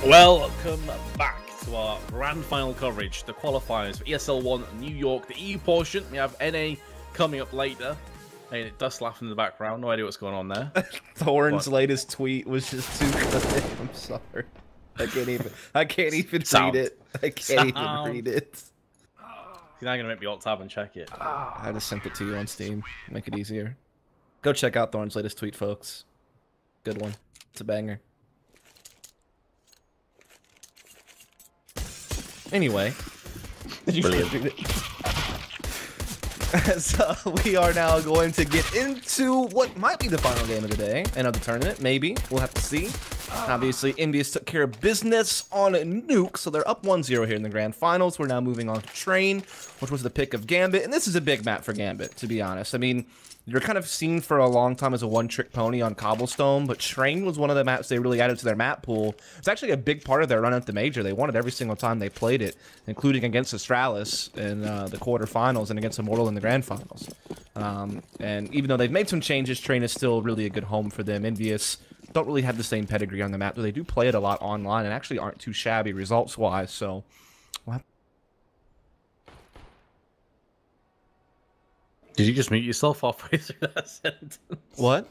Welcome back to our grand final coverage, the qualifiers for ESL One New York, the EU portion. We have NA coming up later. Hey, Dust laughing in the background. No idea what's going on there. Thorn's latest tweet was just too good. I'm sorry. I can't even read it. I can't even read it. You're not gonna make me alt tab and check it. I just sent it to you on Steam. Make it easier. Go check out Thorn's latest tweet, folks. Good one. It's a banger. Anyway, brilliant. So we are now going to get into what might be the final game of the day and of the tournament. Maybe we'll have to see. Obviously, EnVyUs took care of business on Nuke, so they're up 1-0 here in the grand finals. We're now moving on to Train, which was the pick of Gambit, and this is a big map for Gambit, to be honest. I mean, you're kind of seen for a long time as a one-trick pony on Cobblestone, but Train was one of the maps they really added to their map pool. It's actually a big part of their run at the Major. They won it every single time they played it, including against Astralis in the quarterfinals and against Immortal in the grand finals. And even though they've made some changes, Train is still really a good home for them. EnVyUs don't really have the same pedigree on the map, but they do play it a lot online and actually aren't too shabby results-wise, so... Did you just mute yourself halfway through that sentence? What?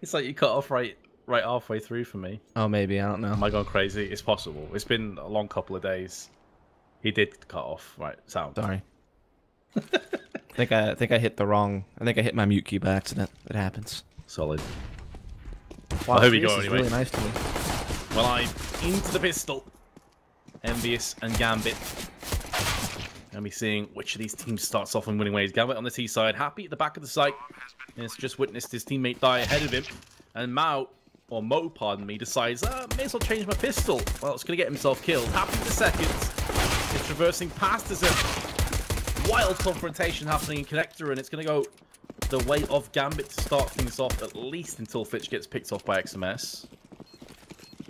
It's like you cut off right halfway through for me. Oh, maybe. I don't know. Am I going crazy? It's possible. It's been a long couple of days. He did cut off. Right, sound. Sorry. I think I hit the wrong... I think I hit my mute key by accident. It happens. Solid. Wow, well, here we go anyway. Really nice to me. Well, I'm into the pistol. EnVyUs and Gambit. Gonna be seeing which of these teams starts off in winning ways. Gambit on the T side, happy at the back of the site. And has just witnessed his teammate die ahead of him. And Mo, pardon me, decides, may as well change my pistol. Well, it's gonna get himself killed. Happy for seconds. It's traversing past. There's a wild confrontation happening in Connector, and it's gonna go the way of Gambit to start things off, at least until Fitch gets picked off by XMS.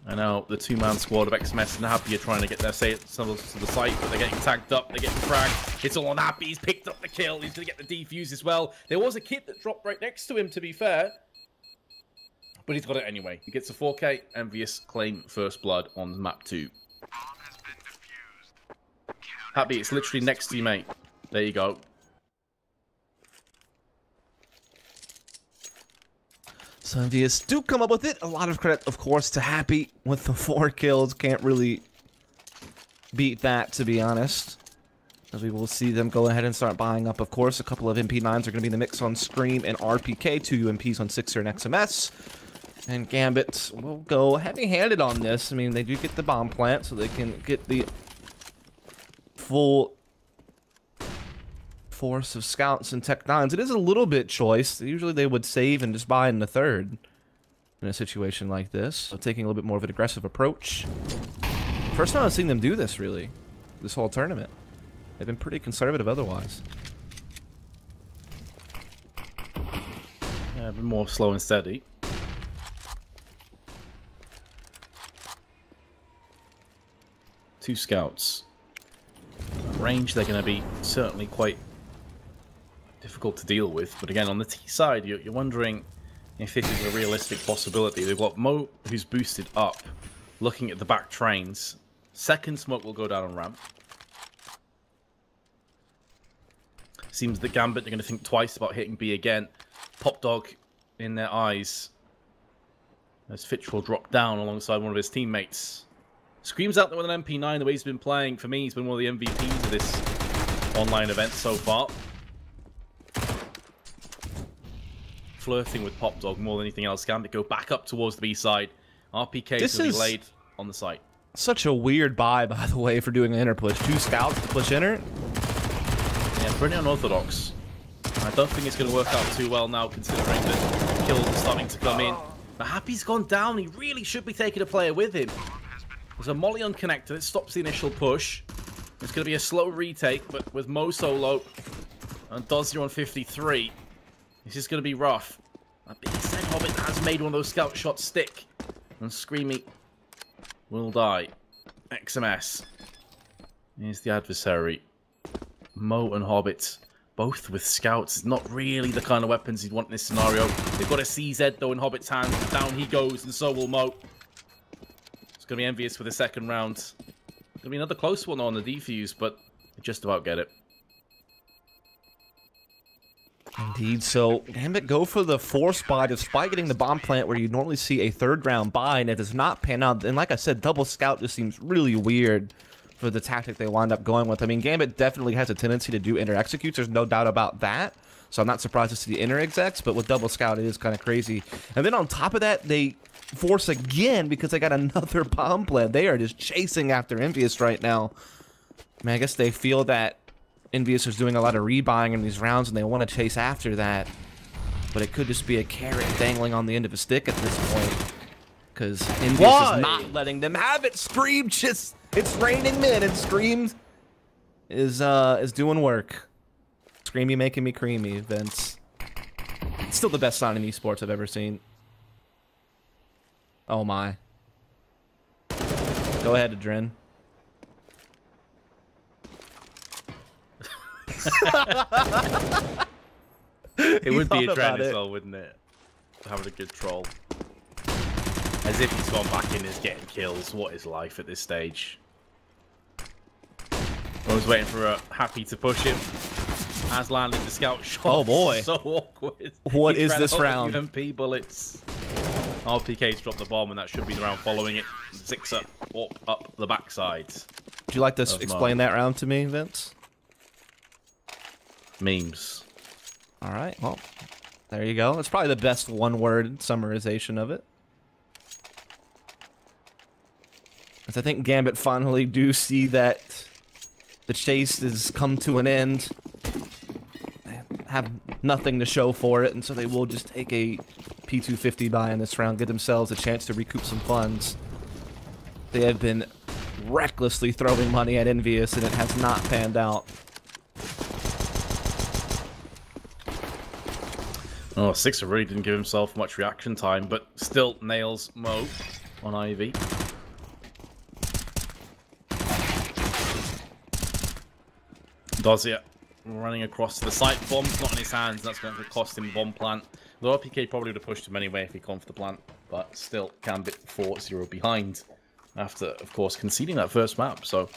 I know the two-man squad of XMS and Happy are trying to get their themselves to the site, but they're getting tagged up, they're getting fragged. It's all on Happy, he's picked up the kill, he's going to get the defuse as well. There was a kit that dropped right next to him, to be fair. But he's got it anyway. He gets a 4K, EnVyUs claim first blood on map 2. Happy, it's literally next to you, mate. There you go. So EnVyUs do come up with it. A lot of credit, of course, to Happy with the 4 kills. Can't really beat that, to be honest. As we will see them go ahead and start buying up, of course. A couple of MP9s are going to be in the mix on Scream and RPK. 2 UMPs on Sixer and XMS. And Gambit will go heavy-handed on this. I mean, they do get the bomb plant, so they can get the full force of scouts and tech 9s. It is a little bit choice. Usually they would save and just buy in the third in a situation like this. So taking a little bit more of an aggressive approach. First time I've seen them do this, really, this whole tournament. They've been pretty conservative otherwise. Yeah, a bit more slow and steady. Two scouts. Range, they're going to be certainly quite difficult to deal with, but again, on the T side, you're wondering if this is a realistic possibility. They've got Mo, who's boosted up, looking at the back trains. Second smoke will go down on ramp. Seems that Gambit are going to think twice about hitting B again. Pop Dog in their eyes as Fitch will drop down alongside one of his teammates. Screams out there with an MP9. The way he's been playing, for me, he's been one of the MVPs of this online event so far. Flirting with Pop Dog more than anything else. Gambit go back up towards the B side. RPK will be laid on the site. Such a weird buy, by the way, for doing an inner push. 2 scouts to push inner. Yeah, pretty unorthodox. I don't think it's going to work out too well now, considering that kills are starting to come in. But Happy's gone down. He really should be taking a player with him. There's a molly on connector that stops the initial push. It's going to be a slow retake, but with Mo solo and Dozzy on 53, this is going to be rough. That big Sen Hobbit has made one of those scout shots stick. And Screamy will die. XMS. Here's the adversary. Mo and Hobbit, both with scouts. Not really the kind of weapons you'd want in this scenario. They've got a CZ though in Hobbit's hand. Down he goes, and so will Mo. It's going to be EnVyUs for the second round. It's going to be another close one on the defuse, but they just about get it. Indeed, so Gambit go for the 4 spot despite getting the bomb plant where you normally see a 3rd round buy, and it does not pan out. And like I said, double scout just seems really weird for the tactic they wind up going with. I mean, Gambit definitely has a tendency to do inner executes. There's no doubt about that. So I'm not surprised to see the inner execs, but with double scout, it is kind of crazy. And then on top of that, they force again because they got another bomb plant. They are just chasing after EnVyUs right now. I mean, I guess they feel that EnVyUs is doing a lot of rebuying in these rounds, and they want to chase after that. But it could just be a carrot dangling on the end of a stick at this point, because EnVyUs is not letting them have it. Scream just, it's raining men, and Scream is doing work. Screamy making me creamy, Vince. It's still the best sign in esports I've ever seen. Oh my. Go ahead, Adren. It would be a trend as well, wouldn't it? Having a good troll. As if he's gone back in and is getting kills. What is life at this stage? I was waiting for a Happy to push him. Has landed the scout shot. Oh boy. So awkward. What is this round? UMP bullets. RPK's dropped the bomb, and that should be the round following it. Zixer up the backside. Would you like to explain that round to me, Vince? Memes. All right, well, there you go. It's probably the best one-word summarization of it. As I think Gambit finally do see that the chase has come to an end. They have nothing to show for it, and so they will just take a P250 buy in this round, get themselves a chance to recoup some funds. They have been recklessly throwing money at EnVyUs, and it has not panned out. Oh, Sixer really didn't give himself much reaction time, but still nails Mo on Ivy. Dozier running across the site. Bomb's not in his hands. That's going to cost him bomb plant. The RPK probably would have pushed him anyway if he gone for the plant, but still Gambit 4-0 behind after, of course, conceding that first map. So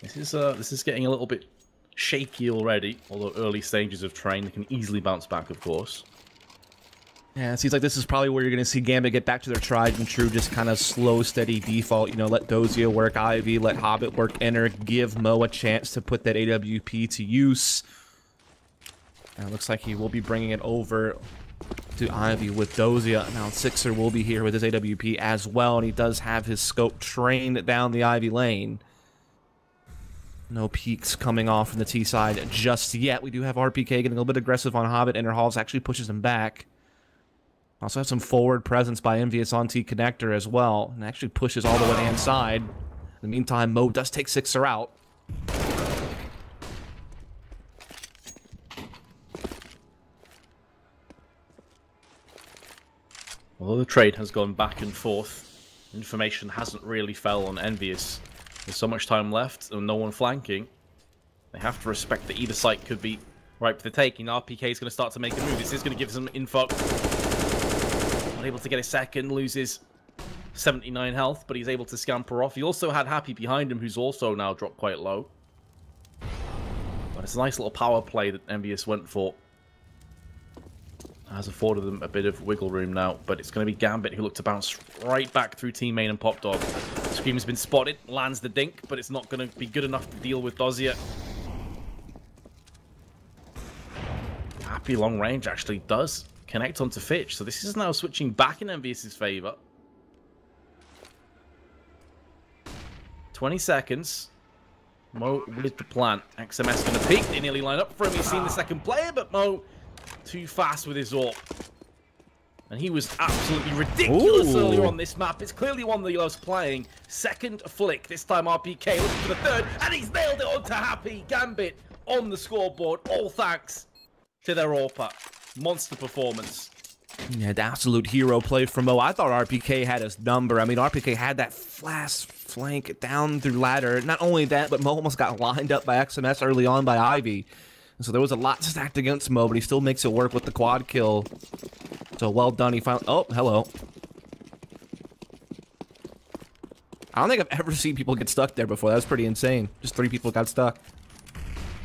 this is getting a little bit shaky already, although early stages of train. They can easily bounce back, of course. Yeah, it seems like this is probably where you're going to see Gambit get back to their tried and true, just kind of slow, steady default. You know, let Dozier work Ivy, let Hobbit work Inner, give Mo a chance to put that AWP to use. And it looks like he will be bringing it over to Ivy with Dozier. Now, Sixer will be here with his AWP as well, and he does have his scope trained down the Ivy lane. No peeks coming off from the T side just yet. We do have RPK getting a little bit aggressive on Hobbit. Inner Halls actually pushes him back. Also have some forward presence by EnVyUs on T connector as well, and actually pushes all the way inside. In the meantime, Mo does take Sixer out. Although the trade has gone back and forth, information hasn't really fell on EnVyUs. There's so much time left and no one flanking. They have to respect that either site could be ripe for the taking. RPK is going to start to make a move. This is going to give some info. Not able to get a second, loses 79 health, but he's able to scamper off. He also had Happy behind him, who's also now dropped quite low. But it's a nice little power play that EnVyUs went for. Has afforded them a bit of wiggle room now, but it's going to be Gambit who look to bounce right back through team main and Pop Dog. Scream has been spotted, lands the dink, but it's not going to be good enough to deal with Dozier. Happy long range actually does connect onto Fitch, so this is now switching back in EnVyUs' favor. 20 seconds. Mo with the plant. XMS going to peek. They nearly line up for him. He's seen the second player, but Mo too fast with his AWP. And he was absolutely ridiculous earlier on this map. It's clearly one that he loves playing. Second flick. This time RPK looking for the third. And he's nailed it onto Happy. Gambit on the scoreboard. All thanks to their AWPer. Monster performance. Yeah, the absolute hero play from Mo. I thought RPK had his number. I mean, RPK had that flash flank down through ladder. Not only that, but Mo almost got lined up by XMS early on by Ivy. So there was a lot stacked against Mo, but he still makes it work with the quad kill. So well done. He finally... Oh, hello. I don't think I've ever seen people get stuck there before. That was pretty insane. Just 3 people got stuck.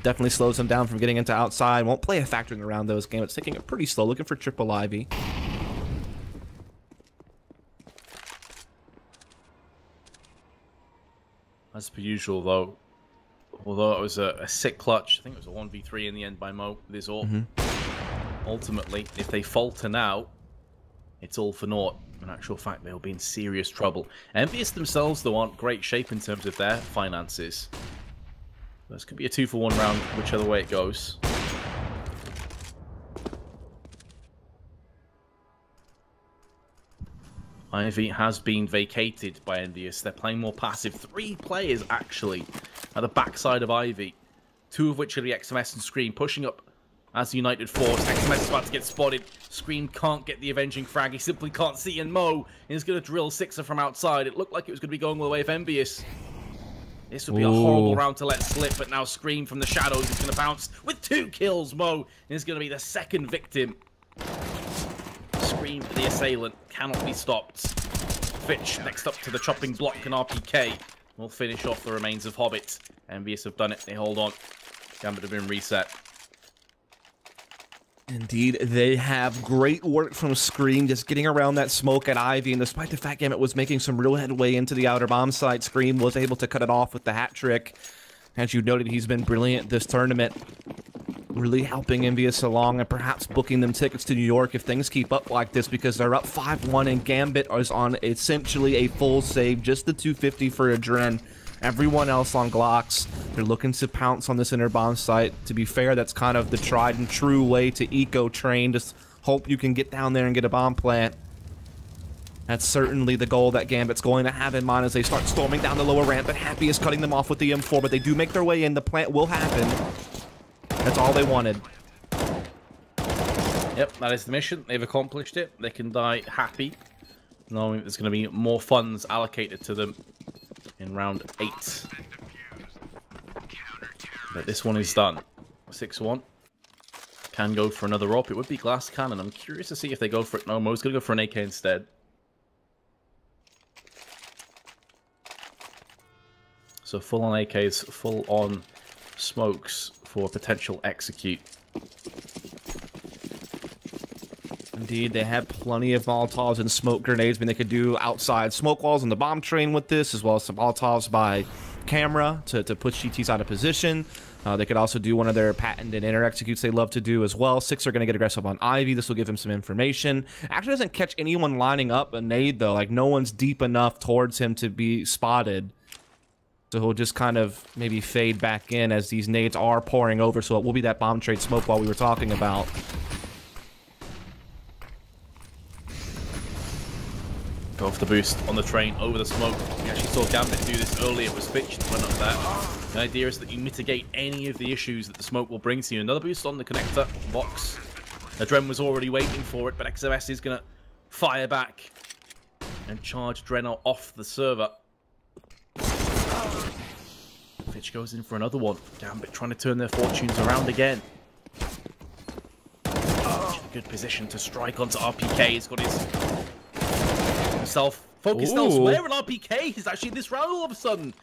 Definitely slows them down from getting into outside. Won't play a factoring around those games. It's taking it pretty slow. Looking for triple Ivy. As per usual, though, although it was a sick clutch, I think it was a 1v3 in the end by Mo with his AWP. Ultimately, if they falter now, it's all for naught. In actual fact, they'll be in serious trouble. EnVyUs themselves, though, aren't great shape in terms of their finances. This could be a 2-for-1 round, whichever way it goes. Ivy has been vacated by EnVyUs. They're playing more passive. 3 players, actually, at the backside of Ivy. 2 of which are the XMS and Scream, pushing up as United Force. XMS is about to get spotted. Scream can't get the avenging frag. He simply can't see. And Mo is going to drill Sixer from outside. It looked like it was going to be going all the way of EnVyUs. This would be a horrible round to let slip, but now Scream from the shadows is going to bounce with 2 kills. Mo is going to be the 2nd victim. Scream for the assailant. Cannot be stopped. Fitch next up to the chopping block, and RPK will finish off the remains of Hobbit. EnVyUs have done it. They hold on. Gambit have been reset. Indeed, they have great work from Scream, just getting around that smoke at Ivy, and despite the fact Gambit was making some real headway into the outer bomb site, Scream was able to cut it off with the hat trick. As you noted, he's been brilliant this tournament, really helping EnVyUs along and perhaps booking them tickets to New York if things keep up like this, because they're up 5-1 and Gambit is on essentially a full save, just the 250 for Adren. Everyone else on Glocks. They're looking to pounce on this inner bomb site. To be fair, that's kind of the tried and true way to eco train. Just hope you can get down there and get a bomb plant. That's certainly the goal that Gambit's going to have in mind as they start storming down the lower ramp. But Happy is cutting them off with the M4, but they do make their way in. The plant will happen. That's all they wanted. Yep, that is the mission. They've accomplished it. They can die happy, knowing there's going to be more funds allocated to them in round 8. But this one is done. 6-1. Can go for another AWP. It would be glass cannon. I'm curious to see if they go for it. No, Mo's going to go for an AK instead. So full on AKs, full on smokes for potential execute. Indeed, they have plenty of Molotovs and smoke grenades. I mean, they could do outside smoke walls on the bomb train with this, as well as some Molotovs by camera to put GTs out of position. They could also do one of their patented inner executes they love to do as well. 6 are going to get aggressive on Ivy. This will give him some information. Actually doesn't catch anyone lining up a nade, though. Like, no one's deep enough towards him to be spotted. So he'll just kind of maybe fade back in as these nades are pouring over. So it will be that bomb trade smoke wall we were talking about. Go off the boost on the train over the smoke. We actually saw Gambit do this earlier. It was Fitch that went up there. The idea is that you mitigate any of the issues that the smoke will bring to you. Another boost on the connector box. Adren was already waiting for it, but XMS is going to fire back and charge Dreno off the server. Fitch goes in for another one. Gambit trying to turn their fortunes around again. Good position to strike onto RPK. He's got himself focused elsewhere, and RPK is actually this round all of a sudden.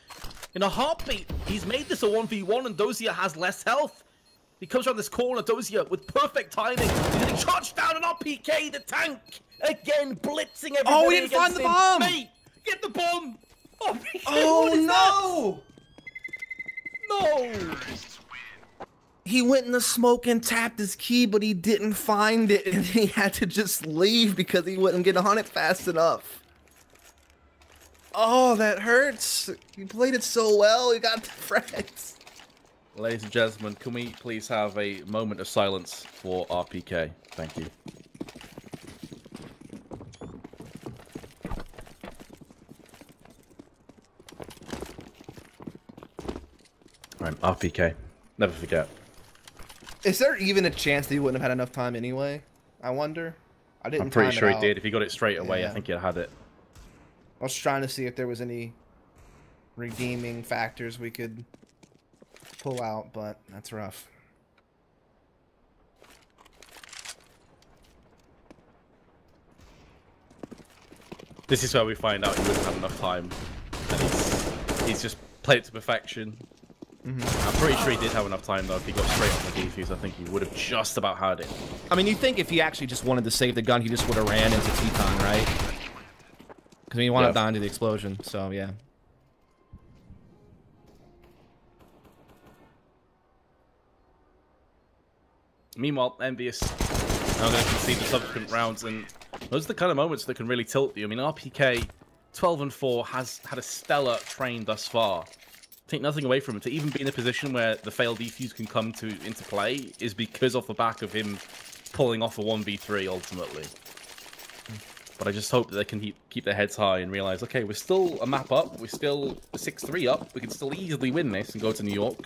In a heartbeat, he's made this a 1v1, and Dozier has less health. He comes around this corner, Dozier, with perfect timing. He's getting charged down, and RPK, the tank, again blitzing everybody. Oh, he didn't find the bomb! Mate, get the bomb! RPK, oh, no! No! He went in the smoke and tapped his key, but he didn't find it, and he had to just leave because he wouldn't get on it fast enough. Oh, that hurts. You played it so well. You got the frags. Ladies and gentlemen, can we please have a moment of silence for RPK? Thank you. Right, RPK. Never forget. Is there even a chance that he wouldn't have had enough time anyway? I wonder. I'm pretty sure he did. If he got it straight away, yeah. I think he had it. I was trying to see if there was any redeeming factors we could pull out, but that's rough. This is where we find out he wouldn't have enough time. And he's just played it to perfection. I'm pretty sure he did have enough time, though. If he got straight on the defuse, I think he would have just about had it. I mean, you think if he actually just wanted to save the gun, he just would have ran into T-Con, right? Because he wound up dying to the explosion, so yeah. Meanwhile, EnVyUs now going to concede the subsequent rounds, and those are the kind of moments that can really tilt you. I mean, RPK 12-4 has had a stellar train thus far. Take nothing away from him. To even be in a position where the failed defuse can come into play is because off the back of him pulling off a 1v3 ultimately. But I just hope that they can keep their heads high and realize, okay, we're still a map up, we're still a 6-3 up, we can still easily win this and go to New York.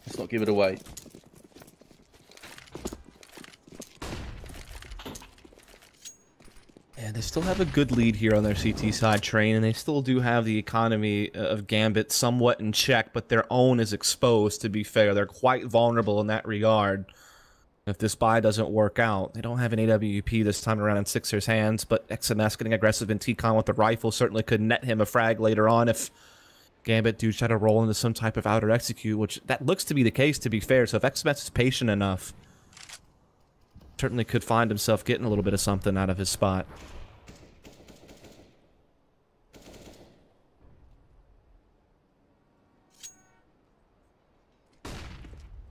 Let's not give it away. Yeah, they still have a good lead here on their CT side train, and they still do have the economy of Gambit somewhat in check, but their own is exposed, to be fair. They're quite vulnerable in that regard. If this buy doesn't work out, they don't have an AWP this time around in Sixer's hands, but XMS getting aggressive in T-Con with the rifle certainly could net him a frag later on if Gambit do try to roll into some type of outer execute, which that looks to be the case, to be fair. So if XMS is patient enough, certainly could find himself getting a little bit of something out of his spot.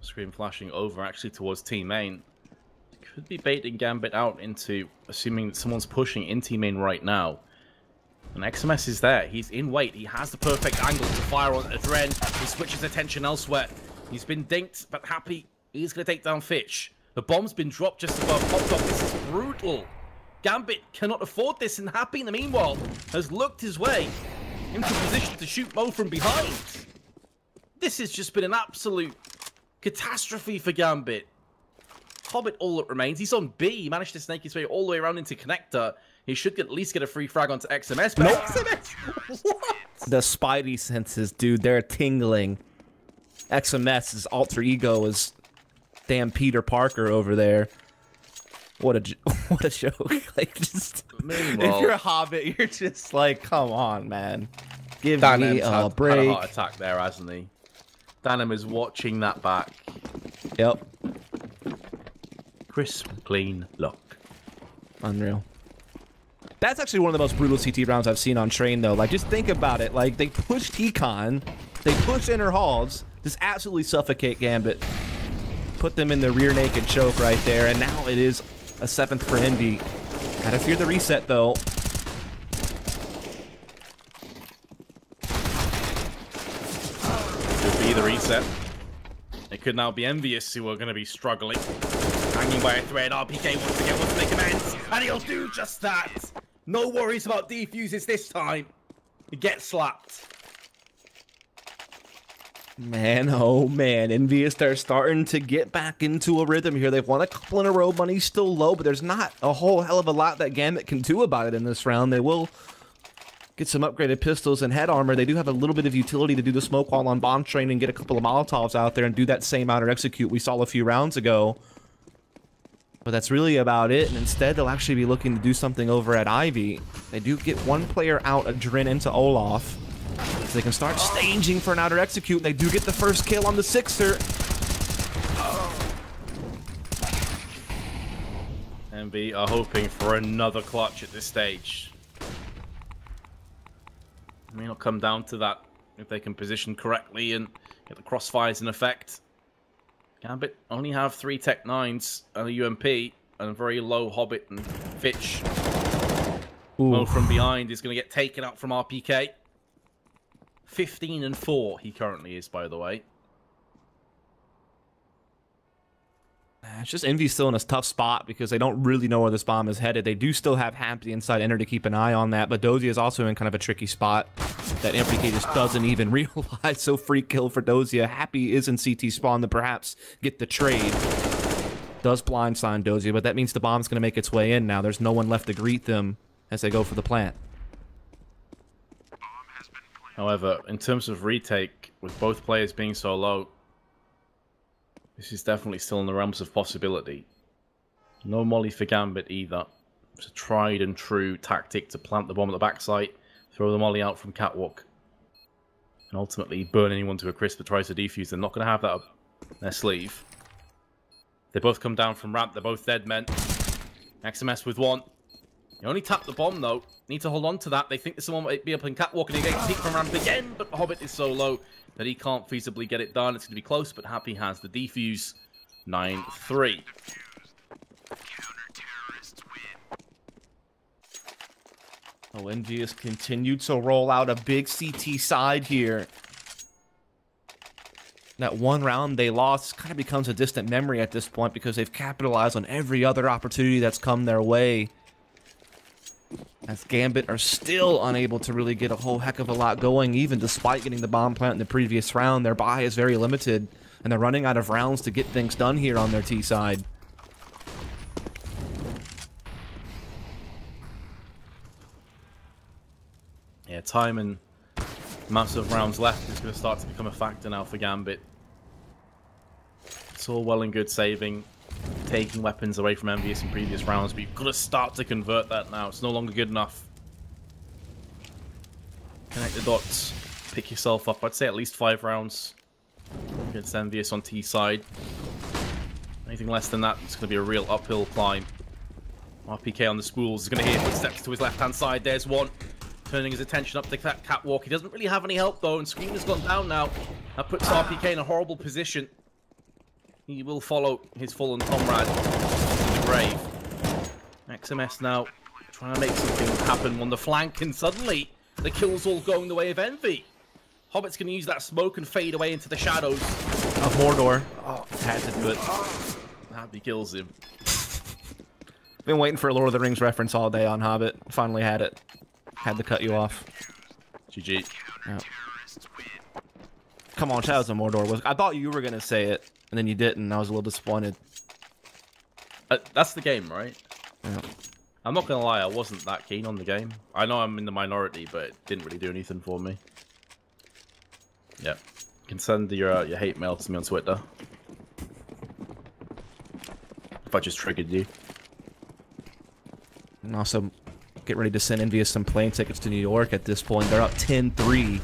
Screen flashing over actually towards team main. Could be baiting Gambit out into assuming that someone's pushing in team main right now. And XMS is there. He's in wait. He has the perfect angle to fire on the Dren. He switches attention elsewhere. He's been dinked, but happy. He's going to take down Fitch. The bomb's been dropped just above Pop Top. This is brutal. Gambit cannot afford this, and Happy, in the meanwhile, has looked his way into position to shoot Mo from behind. This has just been an absolute catastrophe for Gambit. Hobbit all that remains. He's on B. He managed to snake his way all the way around into Connector. He should at least get a free frag onto XMS. But nope. XMS? What? The Spidey senses, dude, they're tingling. XMS's alter ego is damn Peter Parker over there. What a joke. Like, just, if you're a Hobbit, you're just like, come on, man. Give me a break. Had a heart attack there, hasn't he? Danem is watching that back. Yep. Crisp, clean look. Unreal. That's actually one of the most brutal CT rounds I've seen on Train, though. Like, just think about it. Like, they push Econ, they push inner halls, just absolutely suffocate Gambit. Put them in the rear naked choke right there, and now it is a 7th for Envy. Gotta fear the reset, though. Could be the reset. It could now be EnVyUs who are going to be struggling. Hanging by a thread, RPK wants to make amends, and he'll do just that. No worries about defuses this time. He gets slapped. Man, oh man, EnVyUs, they're starting to get back into a rhythm here. They've won a couple in a row, money's still low, but there's not a whole hell of a lot that Gambit can do about it in this round. They will get some upgraded pistols and head armor. They do have a little bit of utility to do the smoke wall on bomb train and get a couple of Molotovs out there and do that same outer execute we saw a few rounds ago. But that's really about it, and instead they'll actually be looking to do something over at Ivy. They do get one player out, a Drin into Olaf. So they can start staging for an outer execute, and they do get the first kill on the Sixer. Envy are hoping for another clutch at this stage. It may not come down to that if they can position correctly and get the crossfires in effect. Gambit only have 3 Tech 9s and a UMP and a very low Hobbit and Fitch. Mo from behind is going to get taken out from RPK. 15-4 he currently is, by the way. It's just Envy still in a tough spot because they don't really know where this bomb is headed. They do still have Happy inside Enter to keep an eye on that, but Dozier is also in kind of a tricky spot that MPK just doesn't even realize. So free kill for Dozier. Happy is in CT spawn to perhaps get the trade. Does blindside Dozier, but that means the bomb's going to make its way in now. There's no one left to greet them as they go for the plant. However, in terms of retake, with both players being so low, this is definitely still in the realms of possibility. No molly for Gambit either. It's a tried and true tactic to plant the bomb at the backside, throw the molly out from catwalk. and ultimately burn anyone to a crisp that tries to defuse. They're not going to have that up their sleeve. They both come down from ramp. They're both dead men. XMS with one. You only tap the bomb, though. Need to hold on to that. They think someone might be up in catwalk, and he gets peek from ramp again, but Hobbit is so low that he can't feasibly get it done. It's going to be close, but Happy has the defuse. 9-3. Oh, EnVyUs continued to roll out a big CT side here. That one round they lost kind of becomes a distant memory at this point because they've capitalized on every other opportunity that's come their way. As Gambit are still unable to really get a whole heck of a lot going, even despite getting the bomb plant in the previous round. Their buy is very limited, and they're running out of rounds to get things done here on their T side. Yeah, time and amounts of rounds left is going to start to become a factor now for Gambit. It's all well and good saving, taking weapons away from EnVyUs in previous rounds, but you've got to start to convert that now. It's no longer good enough. Connect the dots, pick yourself up. I'd say at least 5 rounds against EnVyUs on T side. Anything less than that, it's going to be a real uphill climb. RPK on the spools is going to hear footsteps to his left-hand side. There's one. Turning his attention up to that catwalk. He doesn't really have any help, though, and Screamer's gone down now. That puts RPK in a horrible position. He will follow his fallen comrade to the grave. XMS now trying to make something happen on the flank, and suddenly the kill's all going the way of Envy. Hobbit's going to use that smoke and fade away into the shadows of Mordor. Oh, had to do it. Happy kills him. Been waiting for a Lord of the Rings reference all day on Hobbit. Finally had it. Had to cut you off. GG. Yep. Come on, Shadows of Mordor. I thought you were going to say it, and then you didn't, and I was a little disappointed. That's the game, right? Yeah. I'm not going to lie, I wasn't that keen on the game. I know I'm in the minority, but it didn't really do anything for me. Yeah. You can send your hate mail to me on Twitter. If I just triggered you. And also, get ready to send EnVyUs some plane tickets to New York at this point. They're up 10-3.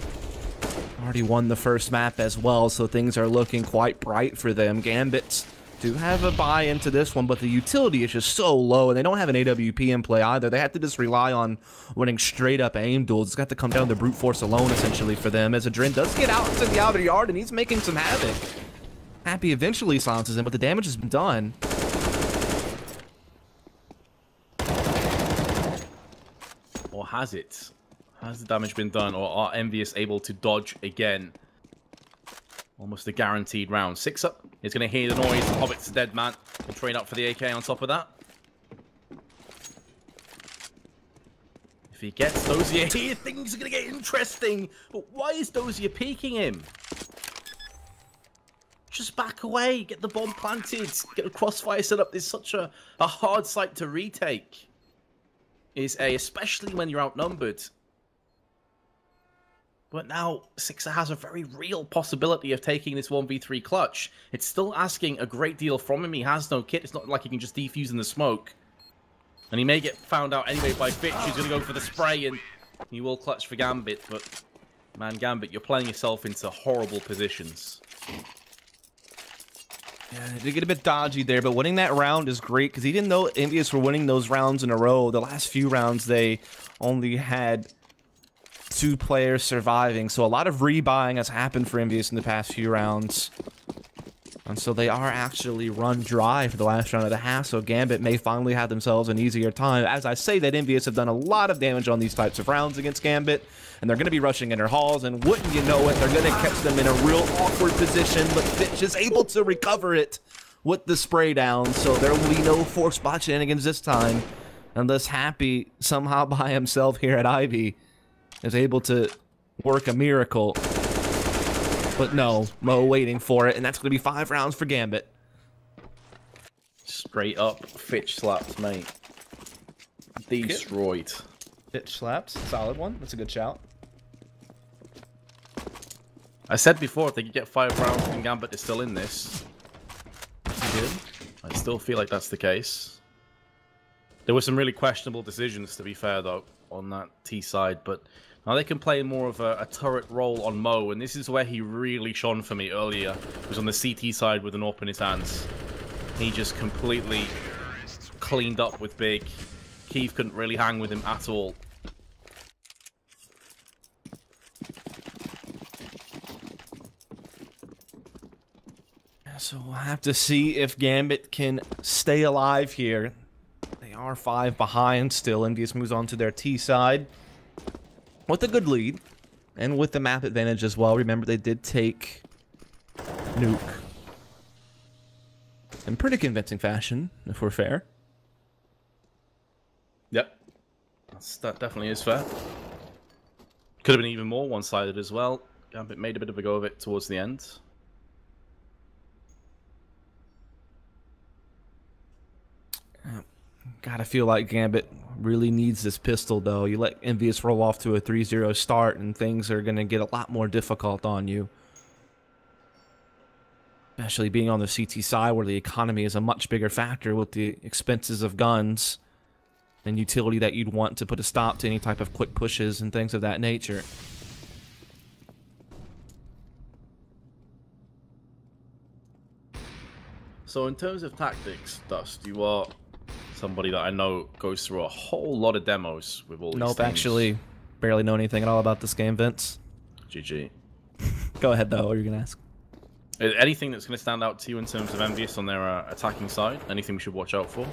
Already won the first map as well, so things are looking quite bright for them. Gambits do have a buy into this one, but the utility is just so low, and they don't have an AWP in play either. They have to just rely on winning straight-up aim duels. It's got to come down to brute force alone, essentially, for them, as Adrin does get out into the outer yard, and he's making some havoc. Happy eventually silences him, but the damage has been done. Or has it? Has the damage been done, or are EnVyUs able to dodge again? Almost a guaranteed round. 6 up. He's going to hear the noise. Hobbit's a dead man. He'll trade up for the AK on top of that. If he gets Dozier here, things are going to get interesting. But why is Dozier peeking him? Just back away. Get the bomb planted. Get a crossfire set up. This is such a hard site to retake. Especially when you're outnumbered. But now, Sixer has a very real possibility of taking this 1v3 clutch. It's still asking a great deal from him. He has no kit. It's not like he can just defuse in the smoke. And he may get found out anyway by Fitch, who's going to go for the spray, and he will clutch for Gambit. But, man, Gambit, you're playing yourself into horrible positions. Yeah, they get a bit dodgy there, but winning that round is great, because even though EnVyUs were winning those rounds in a row, the last few rounds they only had 2 players surviving, so a lot of rebuying has happened for EnVyUs in the past few rounds. And so they are actually run dry for the last round of the half, so Gambit may finally have themselves an easier time. As I say that, EnVyUs have done a lot of damage on these types of rounds against Gambit, and they're going to be rushing inner halls, and wouldn't you know it, they're going to catch them in a real awkward position, but Fitch is able to recover it with the spray down, so there will be no forced bot shenanigans this time, unless Happy, somehow by himself here at Ivy, is able to work a miracle. But no, Mo waiting for it, and that's going to be 5 rounds for Gambit. Straight up, Fitch slaps, mate. Destroyed. Fitch slaps, solid one. That's a good shout. I said before, if they could get 5 rounds and Gambit is still in this. He did. I still feel like that's the case. There were some really questionable decisions, to be fair, though, on that T side, but Now they can play more of a turret role on Mo, and this is where he really shone for me earlier. He was on the CT side with an AWP in his hands. He just completely cleaned up with Big. Keith couldn't really hang with him at all. So we'll have to see if Gambit can stay alive here. They are 5 behind still. EnVyUs moves on to their T side with a good lead and with the map advantage as well. Remember, they did take Nuke in pretty convincing fashion, if we're fair. Yep. That definitely is fair. Could have been even more one-sided as well. Gambit made a bit of a go of it towards the end. Gotta feel like Gambit really needs this pistol, though. You let EnVyUs roll off to a 3-0 start, and things are going to get a lot more difficult on you. Especially being on the CT side, where the economy is a much bigger factor with the expenses of guns and utility that you'd want to put a stop to any type of quick pushes and things of that nature. So in terms of tactics, Dust, you are somebody that I know goes through a whole lot of demos with all these Nope, things. actually, barely know anything at all about this game, Vince. GG. Go ahead, though. What are you going to ask? Anything that's going to stand out to you in terms of EnVyUs on their attacking side? Anything we should watch out for?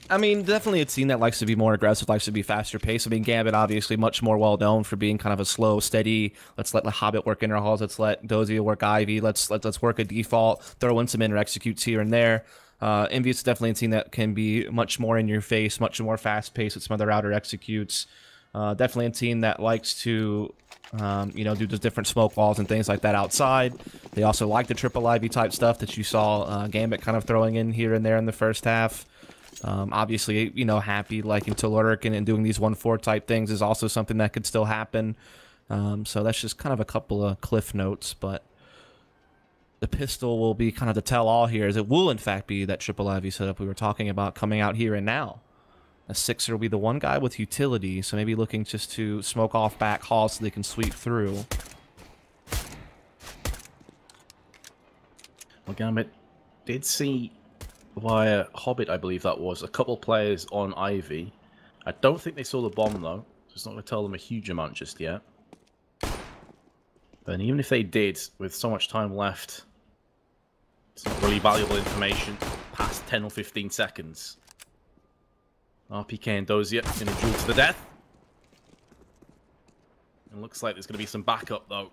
I mean, definitely a team that likes to be more aggressive, likes to be faster paced. I mean, Gambit obviously much more well known for being kind of a slow, steady. Let's let the Hobbit work interhauls. Let's let Dozier work Ivy. Let's work a default. Throw in some inner executes here and there. EnVyUs is definitely a team that can be much more in your face, much more fast paced with some other outer executes. Definitely a team that likes to, you know, do the different smoke walls and things like that outside. They also like the triple Ivy type stuff that you saw Gambit kind of throwing in here and there in the first half. Obviously, you know, happy liking to lurk and doing these 1-4 type things is also something that could still happen. So that's just kind of a couple of cliff notes, but the pistol will be kind of the tell-all here, as it will in fact be that triple Ivy setup we were talking about coming out here and now. A Sixer will be the one guy with utility, so maybe looking just to smoke off back halls so they can sweep through. Well, Gambit did see via Hobbit, I believe that was, a couple players on Ivy. I don't think they saw the bomb, though, so it's not going to tell them a huge amount just yet. And even if they did, with so much time left, it's not really valuable information past 10 or 15 seconds. RPK and Dozier in a duel to the death. It looks like there's going to be some backup, though,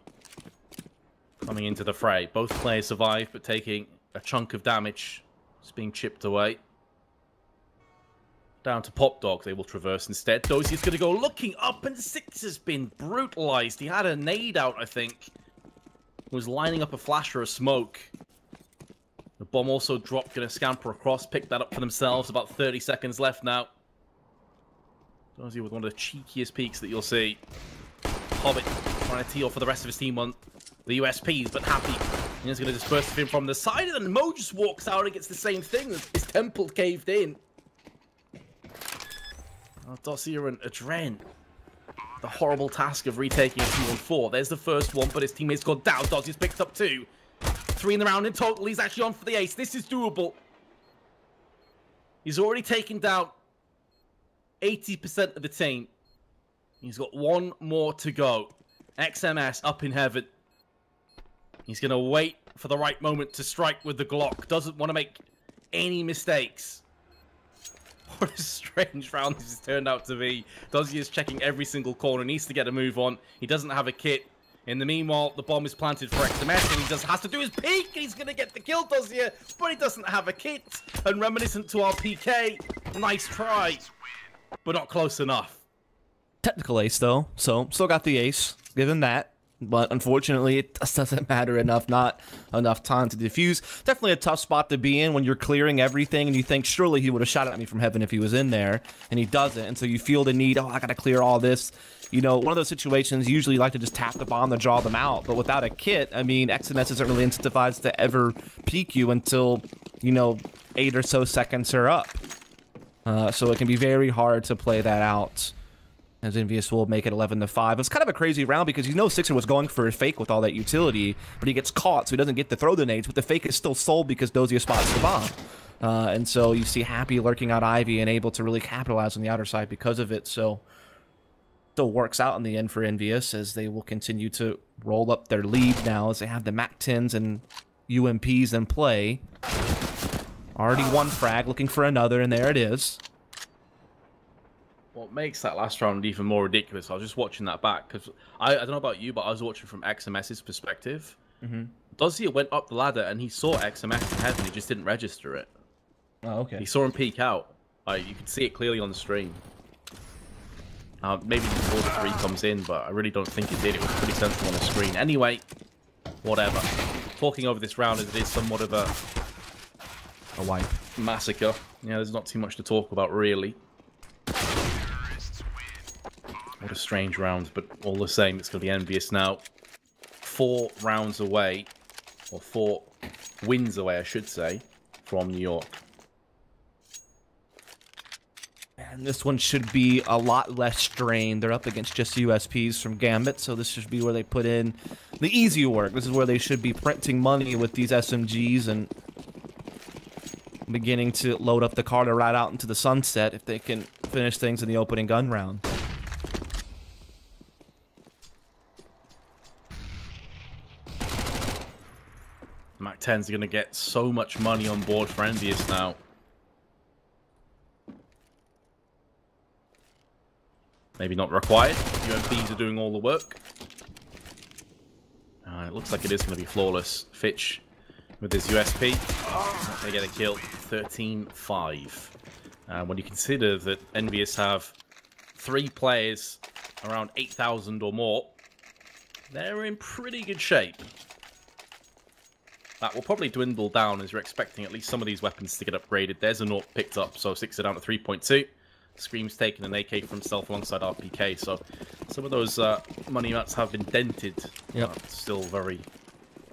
coming into the fray. Both players survive, but taking a chunk of damage. It's being chipped away. Down to Pop Dog. They will traverse instead. Dozier's going to go looking up, and Six has been brutalized. He had a nade out, I think. He was lining up a flash or a smoke. The bomb also dropped, going to scamper across, pick that up for themselves. About 30 seconds left now. Dozier with one of the cheekiest peaks that you'll see. Hobbit trying to tee off for the rest of his team on the USPs, but happy. And he's going to disperse him from the side, and then Mo just walks out and gets the same thing. His temple caved in. Oh, Dozier and Adren. The horrible task of retaking a 2-on-4. There's the first one, but his teammates got down. Dozier's picked up 2. 3 in the round in total. He's actually on for the ace. This is doable. He's already taken down 80% of the team. He's got 1 more to go. XMS up in heaven. He's going to wait for the right moment to strike with the Glock. Doesn't want to make any mistakes. What a strange round this has turned out to be. Dozier is checking every single corner. Needs to get a move on. He doesn't have a kit. In the meanwhile, the bomb is planted for XMS, and he just has to do his peek. He's going to get the kill, Dozier, but he doesn't have a kit. And reminiscent to our PK, nice try, but not close enough. Technical ace, though, so still got the ace, given that. But unfortunately, it just doesn't matter enough, not enough time to defuse. Definitely a tough spot to be in when you're clearing everything and you think, surely he would have shot at me from heaven if he was in there, and he doesn't. And so you feel the need, oh, I got to clear all this. You know, one of those situations, usually you like to just tap the bomb to draw them out. But without a kit, I mean, XMS isn't really incentivized to ever peek you until, you know, 8 or so seconds are up. So it can be very hard to play that out. as EnVyUs will make it 11-5. It's kind of a crazy round because you know Sixer was going for a fake with all that utility, but he gets caught, so he doesn't get to throw the nades, but the fake is still sold because Dozier spots the bomb. And so you see Happy lurking out Ivy and able to really capitalize on the outer side because of it. So still works out in the end for EnVyUs as they will continue to roll up their lead now as they have the MAC-10s and UMPs in play. Already one frag, looking for another, and there it is. What makes that last round even more ridiculous, I was just watching that back, because I don't know about you, but I was watching from XMS's perspective. Dozier went up the ladder, and he saw XMS ahead, and he just didn't register it. Oh, okay. He saw him peek out. You could see it clearly on the stream. Maybe before the 3 comes in, but I really don't think it did. It was pretty central on the screen. Anyway, whatever. Talking over this round, as it is somewhat of a wipe. Massacre. Yeah, there's not too much to talk about, really. What a strange round, but all the same, it's going to be EnVyUs now. 4 rounds away, or 4 wins away, I should say, from New York. And this one should be a lot less strained. They're up against just USPs from Gambit, so this should be where they put in the easy work. This is where they should be printing money with these SMGs and beginning to load up the car to ride out into the sunset if they can finish things in the opening gun round. MAC-10s are going to get so much money on board for EnVyUs now. Maybe not required. UMPs are doing all the work. It looks like it is going to be flawless. Fitch with his USP. They get a kill. 13-5. When you consider that EnVyUs have 3 players around 8,000 or more, they're in pretty good shape. That will probably dwindle down as you're expecting at least some of these weapons to get upgraded. There's a naught picked up, so 6 are down to 3.2. Scream's taken an AK for himself alongside RPK, so some of those money mats have been dented. Yep. Still very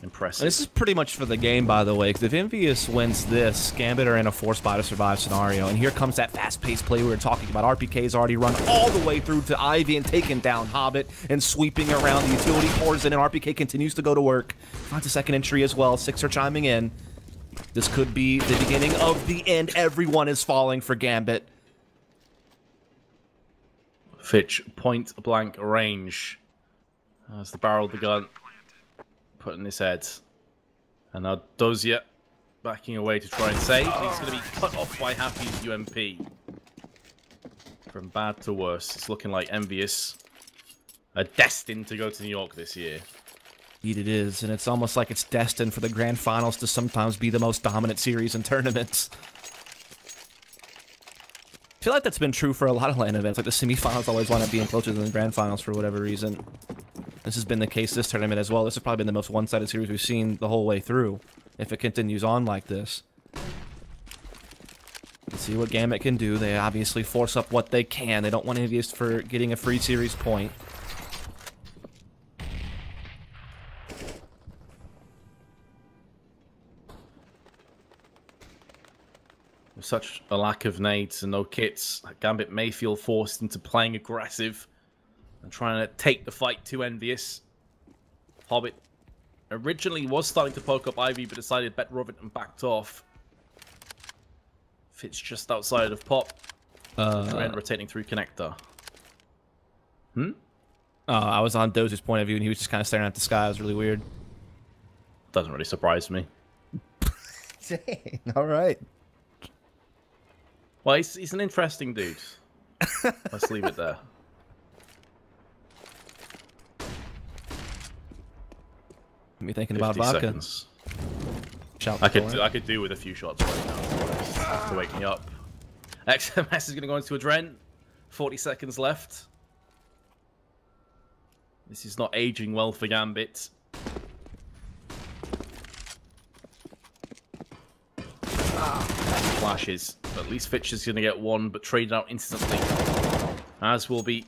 impressive. And this is pretty much for the game, by the way, because if EnVyUs wins this, Gambit are in a 4-spy-to-survive scenario, and here comes that fast-paced play we were talking about. RPK's already run all the way through to Ivy and taken down Hobbit and sweeping around. The utility pours in, and RPK continues to go to work. Finds a second entry as well. 6 are chiming in. This could be the beginning of the end. Everyone is falling for Gambit. Fitch, point-blank range. As the barrel of the gun put in his head. And now Dozier backing away to try and save. He's going to be cut off by Happy's UMP. From bad to worse. It's looking like EnVyUs are destined to go to New York this year. Indeed it is, and it's almost like it's destined for the grand finals to sometimes be the most dominant series in tournaments. I feel like that's been true for a lot of LAN events. Like the semifinals always wind up being closer than the grand finals for whatever reason. This has been the case this tournament as well. This has probably been the most one-sided series we've seen the whole way through, if it continues on like this. Let's see what Gambit can do. They obviously force up what they can. They don't want EnVyUs for getting a free series point. With such a lack of nades and no kits, Gambit may feel forced into playing aggressive and trying to take the fight to EnVyUs. Hobbit originally was starting to poke up Ivy, but decided better of it and backed off. Fitch just outside of Pop. And rotating through connector. I was on Dozier's point of view, and he was just kind of staring at the sky. It was really weird. Doesn't really surprise me. Dang, all right. Well, he's an interesting dude. Let's leave it there. Me thinking about vodka. Seconds. Shout I could do with a few shots right now to wake me up. XMS is going to go into a Dren. 40 seconds left. This is not aging well for Gambit. Flashes. At least Fitch is going to get one, but traded out instantly. As will be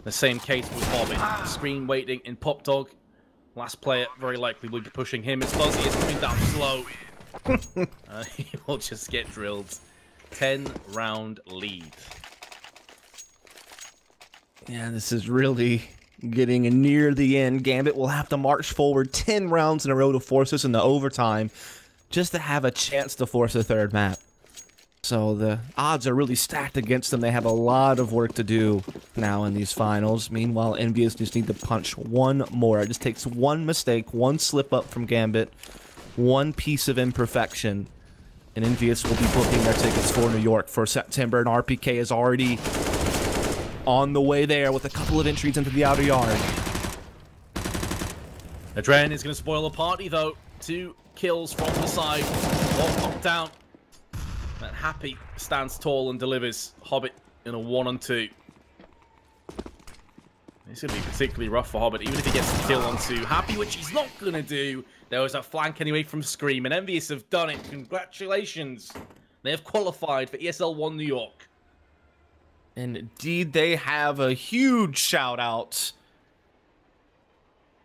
the same case with Hobbit. Screen waiting in Pop Dog. Last player very likely will be pushing him as Fuzzy is coming down slow. He will just get drilled. 10-round lead. Yeah, this is really getting near the end. Gambit will have to march forward 10 rounds in a row to force us into overtime just to have a chance to force a third map. So the odds are really stacked against them. They have a lot of work to do now in these finals. Meanwhile, EnVyUs just need to punch one more. It just takes one mistake, one slip up from Gambit, one piece of imperfection, and EnVyUs will be booking their tickets for New York for September. And RPK is already on the way there with a couple of entries into the outer yard. Adren is going to spoil the party, though. 2 kills from the side. 1 knocked down. And Happy stands tall and delivers. Hobbit in a 1-on-2. It's going to be particularly rough for Hobbit, even if he gets the kill on 2. Happy, which he's not going to do. There was a flank anyway from Scream, and EnVyUs have done it. Congratulations. They have qualified for ESL One New York. And indeed, they have a huge shout out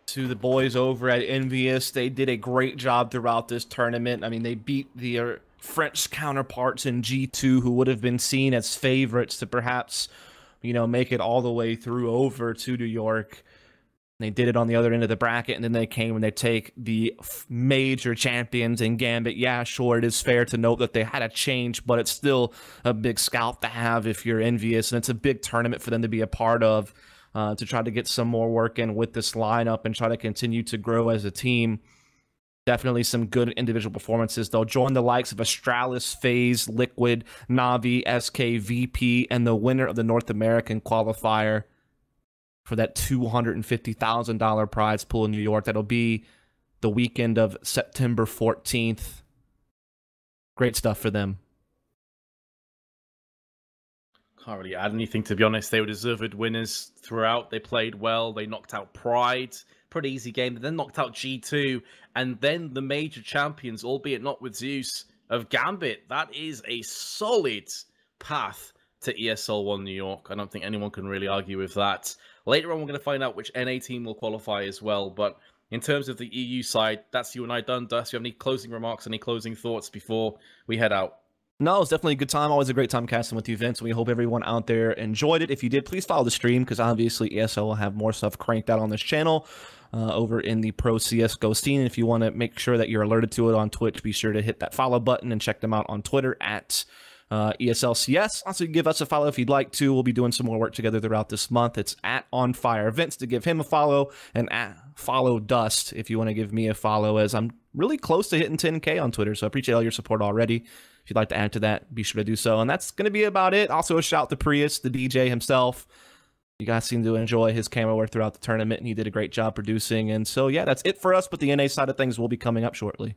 to the boys over at EnVyUs. They did a great job throughout this tournament. I mean, they beat their French counterparts in G2, who would have been seen as favorites to perhaps, you know, make it all the way through over to New York. They did it on the other end of the bracket, and then they came and they take the major champions in Gambit. Yeah, sure, it is fair to note that they had a change, but it's still a big scalp to have if you're EnVyUs, and it's a big tournament for them to be a part of, to try to get some more work in with this lineup and try to continue to grow as a team. Definitely some good individual performances. They'll join the likes of Astralis, FaZe, Liquid, Navi, SK, VP, and the winner of the North American qualifier for that $250,000 prize pool in New York. That'll be the weekend of September 14th. Great stuff for them. Can't really add anything, to be honest. They were deserved winners throughout. They played well. They knocked out Pride. Pretty easy game. They then knocked out G2. And then the major champions, albeit not with Zeus, of Gambit. That is a solid path to ESL One New York. I don't think anyone can really argue with that. Later on, we're going to find out which NA team will qualify as well. But in terms of the EU side, that's you and I done. Dust, you have any closing remarks, any closing thoughts before we head out? No, it's definitely a good time. Always a great time casting with you, Vince. We hope everyone out there enjoyed it. If you did, please follow the stream, because obviously ESL will have more stuff cranked out on this channel over in the Pro CSGO scene. If you want to make sure that you're alerted to it on Twitch, be sure to hit that follow button and check them out on Twitter at ESLCS. Also, give us a follow if you'd like to. We'll be doing some more work together throughout this month. It's at OnFire Vince to give him a follow, and at Follow Dust if you want to give me a follow, as I'm really close to hitting 10K on Twitter. So I appreciate all your support already. If you'd like to add to that, be sure to do so. And that's going to be about it. Also, a shout to Prius, the DJ himself. You guys seem to enjoy his camera work throughout the tournament, and he did a great job producing. And so, yeah, that's it for us. But the NA side of things will be coming up shortly.